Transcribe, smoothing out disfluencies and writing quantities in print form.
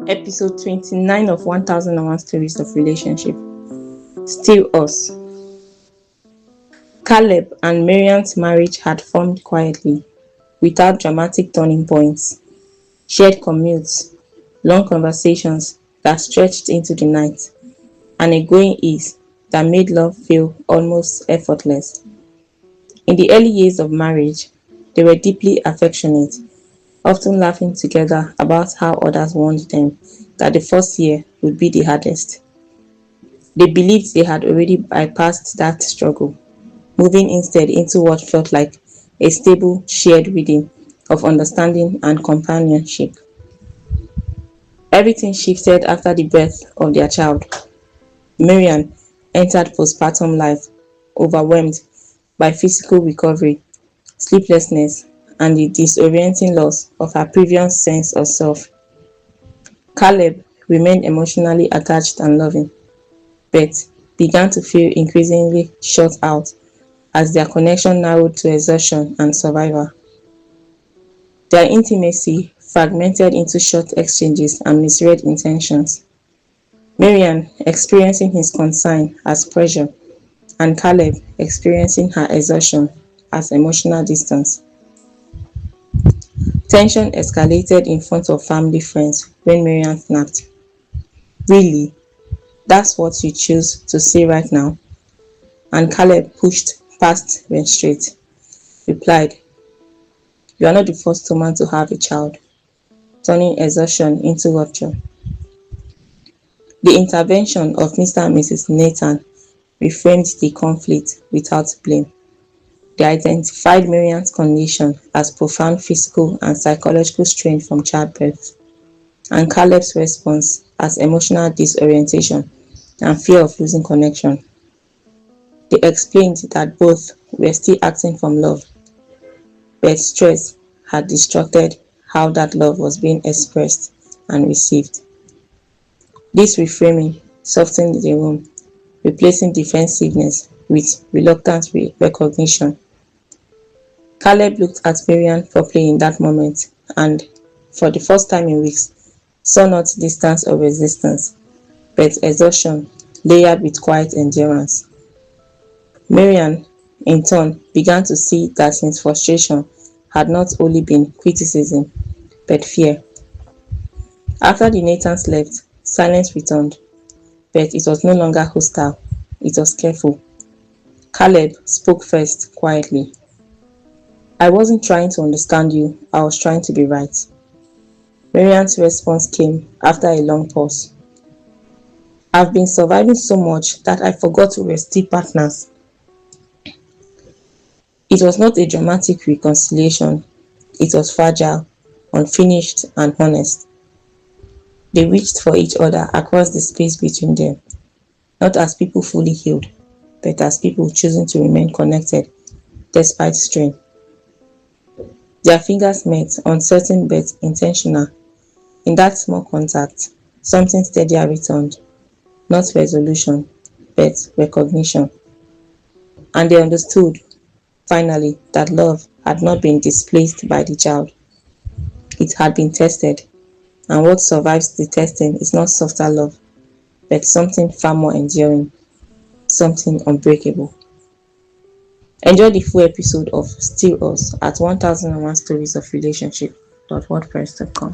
Episode 29 of 1001 Stories of Relationship. Still Us. Caleb and Marian's marriage had formed quietly, without dramatic turning points. Shared commutes, long conversations that stretched into the night, and a growing ease that made love feel almost effortless. In the early years of marriage, they were deeply affectionate, often laughing together about how others warned them that the first year would be the hardest. They believed they had already bypassed that struggle, moving instead into what felt like a stable, shared rhythm of understanding and companionship. Everything shifted after the birth of their child. Marian entered postpartum life overwhelmed by physical recovery, sleeplessness, and the disorienting loss of her previous sense of self. Caleb remained emotionally attached and loving, but began to feel increasingly shut out as their connection narrowed to exhaustion and survival. Their intimacy fragmented into short exchanges and misread intentions. Marian experiencing his concern as pressure, and Caleb experiencing her exhaustion as emotional distance. Tension escalated in front of family friends when Marian snapped. Really? That's what you choose to say right now? And Caleb pushed past restraint, replied, "You are not the first woman to have a child," turning exhaustion into rupture. The intervention of Mr. and Mrs. Nathan reframed the conflict without blame. They identified Marian's condition as profound physical and psychological strain from childbirth, and Caleb's response as emotional disorientation and fear of losing connection. They explained that both were still acting from love, but stress had distorted how that love was being expressed and received. This reframing softened the room, replacing defensiveness with reluctant recognition. Caleb looked at Marian properly in that moment and, for the first time in weeks, saw not distance or resistance, but exhaustion layered with quiet endurance. Marian, in turn, began to see that his frustration had not only been criticism, but fear. After the Nathans left, silence returned, but it was no longer hostile, it was careful. Caleb spoke first, quietly. "I wasn't trying to understand you, I was trying to be right." Marian's response came after a long pause. "I've been surviving so much that I forgot we were still partners." It was not a dramatic reconciliation, it was fragile, unfinished, and honest. They reached for each other across the space between them, not as people fully healed, but as people choosing to remain connected despite strain. Their fingers met, uncertain but intentional. In that small contact, something steadier returned, not resolution, but recognition. And they understood, finally, that love had not been displaced by the child. It had been tested, and what survives the testing is not softer love, but something far more enduring, something unbreakable. Enjoy the full episode of Still Us at 1001 Stories of Relationship.wordpress.com.